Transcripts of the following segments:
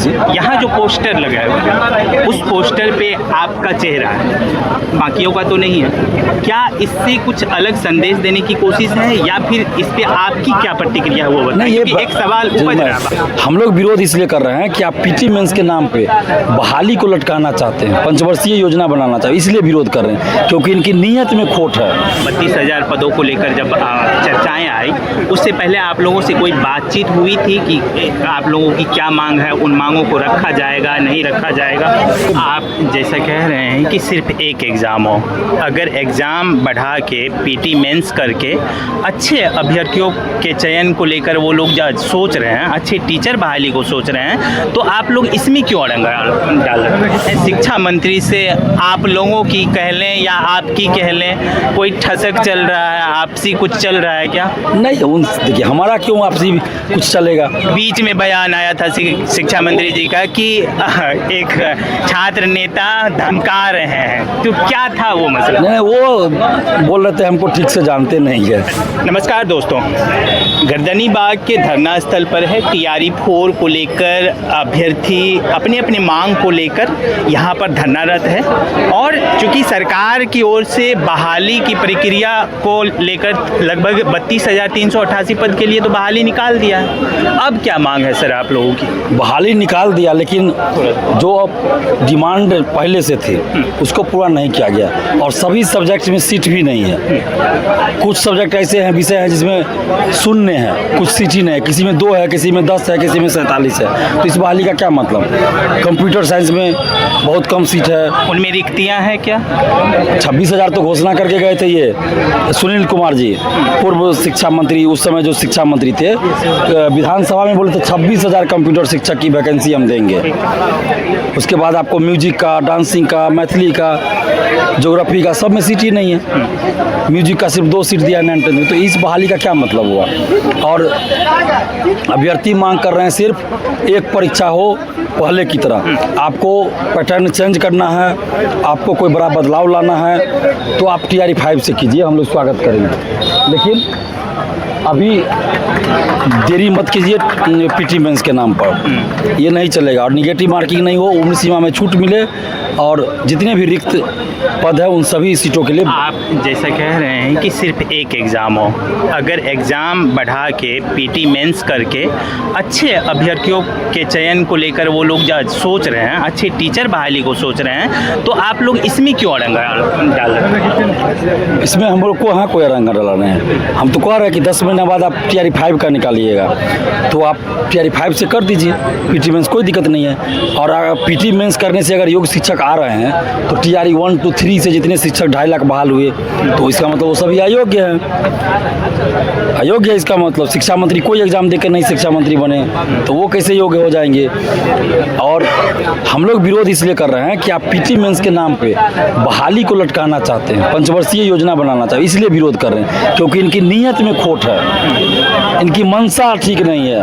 जी। यहाँ जो पोस्टर लगा है उस पोस्टर पे आपका चेहरा है, बाकियों का तो नहीं है। क्या इससे कुछ अलग संदेश देने की कोशिश है या फिर इस पे आपकी क्या प्रतिक्रिया है वो बताइए? क्योंकि एक सवाल उपज रहा है। हम लोग विरोध इसलिए कर रहे हैं कि आप पीटी मेंस के नाम पे बहाली को लटकाना चाहते हैं, पंचवर्षीय योजना बनाना चाहते हैं, इसलिए विरोध कर रहे हैं क्योंकि इनकी नीयत में खोट है। 32,000 पदों को लेकर जब चर्चाएं आई उससे पहले आप लोगों से कोई बातचीत हुई थी कि आप लोगों की क्या मांग है, उन मांगों को रखा जाएगा नहीं रखा जाएगा? आप जैसा कह रहे हैं कि सिर्फ एक एग्ज़ाम हो, अगर एग्ज़ाम बढ़ा के पीटी मेंस करके अच्छे अभ्यर्थियों के चयन को लेकर वो लोग जो सोच रहे हैं, अच्छे टीचर बहाली को सोच रहे हैं, तो आप लोग इसमें क्यों अड़ंगा डाल रहे हैं? शिक्षा मंत्री से आप लोगों की कह लें या आपकी कह लें, कोई ठसक चल रहा है, आपसी कुछ चल रहा है क्या? नहीं, देखिए हमारा क्यों आपसी कुछ चलेगा। बीच में बयान आया था शिक्षा मंत्री जी का कि एक छात्र नेता धमका रहे हैं, तो क्या था वो मसला? नहीं, वो बोल रहे थे हमको ठीक से जानते नहीं है। नमस्कार दोस्तों, गर्दनीबाग के धरना स्थल पर है। टीआरई 4 को लेकर अभ्यर्थी अपने अपने मांग को लेकर यहाँ पर धरनारत है और चूंकि सरकार की ओर से बहाली की प्रक्रिया को लेकर लगभग 32,388 पद के लिए तो बहाली निकाल दिया है। अब क्या मांग है सर आप लोगों की? बहाली निकाल दिया लेकिन जो डिमांड पहले से थी उसको पूरा नहीं किया गया और सभी सब्जेक्ट में सीट भी नहीं है। कुछ सब्जेक्ट ऐसे हैं, विषय हैं जिसमें शून्य है, कुछ सीट ही नहीं है, किसी में 2 है, किसी में 10 है, किसी में 47 है। तो इस बहाली का क्या मतलब? कंप्यूटर साइंस में बहुत कम सीट है, उनमें रिक्तियाँ हैं क्या? 26,000 तो घोषणा करके गए थे ये सुनील कुमार जी, पूर्व शिक्षा मंत्री, उस समय जो शिक्षा मंत्री थे, विधानसभा में बोले थे 26,000 कंप्यूटर शिक्षक की वैकेंसी हम देंगे। उसके बाद आपको म्यूजिक का, डांसिंग का, मैथिली का, ज्योग्राफी का, सब में सीट ही नहीं है। म्यूजिक का सिर्फ 2 सीट दिया 9th में, तो इस बहाली का क्या मतलब हुआ? और अभ्यर्थी मांग कर रहे हैं सिर्फ एक परीक्षा हो पहले की तरह। आपको पैटर्न चेंज करना है, आपको कोई बड़ा बदलाव लाना है तो आप टीआरई 5 से कीजिए, हम लोग स्वागत करेंगे। लेकिन अभी देरी मत कीजिए पीटी मेंस के नाम पर, ये नहीं चलेगा। और निगेटिव मार्किंग नहीं हो, उम्र सीमा में छूट मिले और जितने भी रिक्त पद है उन सभी सीटों के लिए। आप जैसा कह रहे हैं कि सिर्फ एक एग्ज़ाम हो, अगर एग्ज़ाम बढ़ा के पीटी मेंस करके अच्छे अभ्यर्थियों के चयन को लेकर वो लोग जो सोच रहे हैं, अच्छे टीचर बहाली को सोच रहे हैं, तो आप लोग इसमें क्यों अड़ंगा डाल रहे हैं? इसमें हम लोग को हाँ कोई अड़ंगा डाला नहीं है। हम तो कह रहे हैं कि 10 महीने बाद आप टीआरई 5 का निकालिएगा, तो आप टीआरई 5 से कर दीजिए, पीटी मेंस कोई दिक्कत नहीं है। और पीटी मेंस करने से अगर योग्य शिक्षक आ रहे हैं तो टीआरई 1 to 3 से जितने शिक्षक 2.5 लाख बहाल हुए, तो इसका मतलब वो सभी अयोग्य हैं। अयोग्य है इसका मतलब। शिक्षा मंत्री कोई एग्जाम देकर नहीं शिक्षा मंत्री बने तो वो कैसे योग्य हो जाएंगे? और हम लोग विरोध इसलिए कर रहे हैं कि आप पीटी मेंस के नाम पे बहाली को लटकाना चाहते हैं, पंचवर्षीय योजना बनाना चाहते हैं, इसलिए विरोध कर रहे हैं क्योंकि इनकी नीयत में खोट है, इनकी मंशा ठीक नहीं है,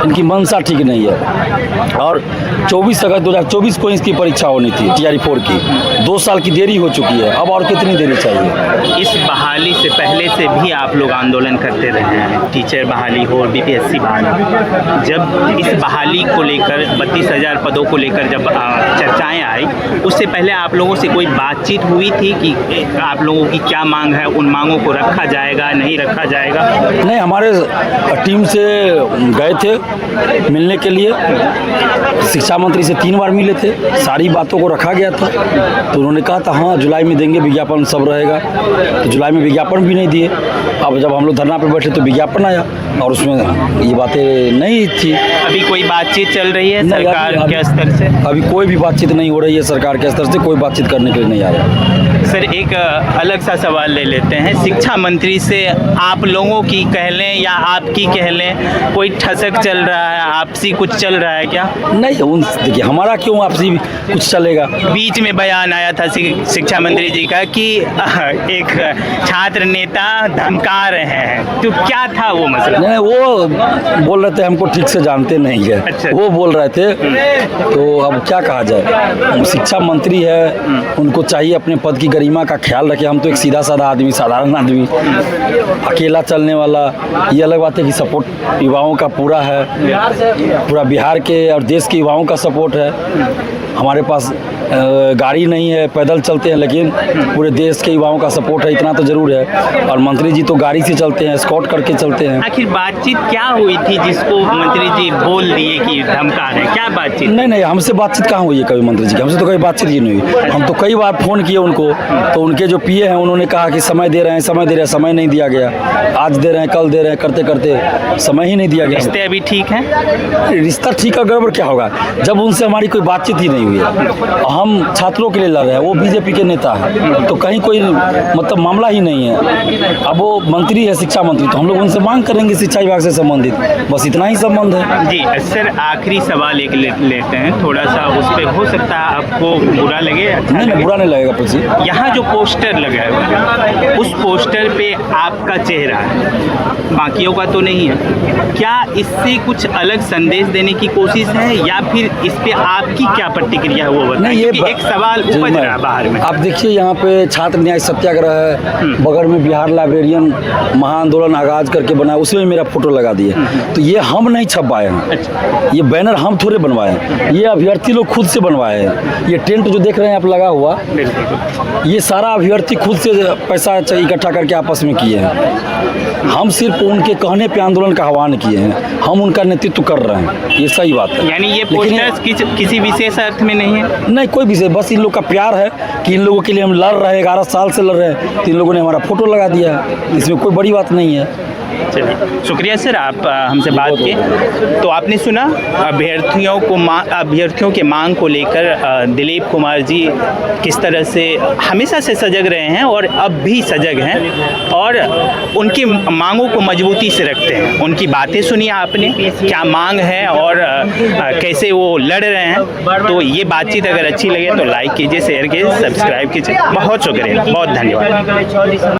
इनकी मंशा ठीक नहीं है। और 24 अगस्त 2024 को इसकी परीक्षा होनी थी टीआरई 4 की, 2 साल की देरी हो चुकी है, अब और कितनी देरी चाहिए? इस बहाली से पहले से भी आप लोग आंदोलन करते रहे हैं, टीचर बहाली हो, बीपीएससी बहाली। जब इस बहाली को लेकर 32,000 पदों को लेकर जब चर्चाएं आई उससे पहले आप लोगों से कोई बातचीत हुई थी कि आप लोगों की क्या मांग है, उन मांगों को रखा जाएगा नहीं रखा जाएगा? नहीं, हमारे टीम से गए थे मिलने के लिए, शिक्षा मंत्री से 3 बार मिले थे, सारी बातों को रखा गया था। तो उन्होंने कहा था हाँ जुलाई में देंगे, विज्ञापन सब रहेगा। तो जुलाई में विज्ञापन भी नहीं दिए। अब जब हम लोग धरना पे बैठे तो विज्ञापन आया और उसमें ये बातें नहीं थी। अभी कोई बातचीत चल रही है सरकार के स्तर से? अभी कोई भी बातचीत नहीं हो रही है सरकार के स्तर से, कोई बातचीत करने के लिए नहीं आ रहा। सर एक अलग सा सवाल ले लेते हैं, शिक्षा मंत्री से आप लोगों की कह लें या आपकी कह लें, कोई ठसक चल रहा है, आपसी कुछ चल रहा है क्या? नहीं, देखिए हमारा क्यों आपसी कुछ चलेगा। बीच में बयान आया था शिक्षा मंत्री जी का कि एक छात्र नेता धमका रहे हैं, तो क्या था वो मसला? नहीं, वो बोल रहे थे हमको ठीक से जानते नहीं है। अच्छा। वो बोल रहे थे, तो अब क्या कहा जाए। शिक्षा मंत्री है, उनको चाहिए अपने पद की गरिमा का ख्याल रखें। हम तो एक सीधा साधा आदमी, साधारण आदमी, अकेला चलने वाला। ये अलग बात है कि सपोर्ट युवाओं का पूरा है, पूरा बिहार के और देश के युवाओं का सपोर्ट है। हमारे पास गाड़ी नहीं है, पैदल चलते हैं, लेकिन पूरे देश के युवाओं का सपोर्ट है, इतना तो जरूर है। और मंत्री जी तो गाड़ी से चलते हैं, स्कॉट करके चलते हैं। आखिर बातचीत क्या हुई थी जिसको मंत्री जी बोल दिए कि धमका रहे, क्या बातचीत? नहीं, हमसे बातचीत कहाँ हुई है कभी मंत्री जी की? हमसे तो कभी बातचीत ही नहीं हुई। हम तो कई बार फ़ोन किए उनको, तो उनके जो पीए हैं उन्होंने कहा कि समय दे रहे हैं, समय नहीं दिया गया। आज दे रहे हैं, कल दे रहे हैं, करते करते समय ही नहीं दिया गया। रिश्ते अभी ठीक हैं? रिश्ता ठीक है, गड़बड़ क्या होगा जब उनसे हमारी कोई बातचीत ही नहीं हुई है। हम छात्रों के लिए लड़ रहे हैं, वो बीजेपी के नेता है, तो कहीं कोई मतलब मामला ही नहीं है। अब वो मंत्री है, शिक्षा मंत्री, तो हम लोग उनसे मांग करेंगे शिक्षा विभाग से संबंधित, बस इतना ही संबंध है। जी सर, आखिरी सवाल एक लेते हैं, थोड़ा सा उस पर हो सकता है आपको बुरा लगे, अच्छा नहीं, बुरा नहीं लगेगा पूछिए। यहाँ जो पोस्टर लगा है उस पोस्टर पे आपका चेहरा है, बाकियों का तो नहीं है। क्या इससे कुछ अलग संदेश देने की कोशिश है या फिर इस पे आपकी क्या प्रतिक्रिया है वो बताइए? नहीं, ये क्योंकि एक सवाल उपज रहा है बाहर में। आप देखिए, यहाँ पे छात्र न्याय सत्याग्रह है, बगल में बिहार लाइब्रेरियन महाआंदोलन आगाज करके बना, उसमें मेरा फोटो लगा दिए। तो ये हम नहीं छपवाए हैं, ये बैनर हम थोड़े बनवाए हैं, ये अभ्यर्थी लोग खुद से बनवाए हैं। ये टेंट जो देख रहे हैं आप लगा हुआ, ये सारा अभ्यर्थी खुद से पैसा इकट्ठा करके आपस में किए हैं। हम सिर्फ उनके कहने पे आंदोलन का आह्वान किए हैं, हम उनका नेतृत्व कर रहे हैं, ये सही बात है। यानी ये पोस्टर्स किसी विशेष अर्थ में नहीं है? नहीं, कोई विषय, बस इन लोग का प्यार है कि इन लोगों के लिए हम लड़ रहे हैं, 11 साल से लड़ रहे हैं, तो इन लोगों ने हमारा फोटो लगा दिया है, इसमें कोई बड़ी बात नहीं है। चलिए, शुक्रिया सर, आप हमसे बात किए। तो आपने सुना अभ्यर्थियों के मांग को लेकर दिलीप कुमार जी किस तरह से हमेशा से सजग रहे हैं और अब भी सजग हैं और उनकी मांगों को मजबूती से रखते हैं। उनकी बातें सुनी आपने, क्या मांग है और कैसे वो लड़ रहे हैं। तो ये बातचीत अगर अच्छी लगे तो लाइक कीजिए, शेयर कीजिए, सब्सक्राइब कीजिए। बहुत शुक्रिया, बहुत धन्यवाद।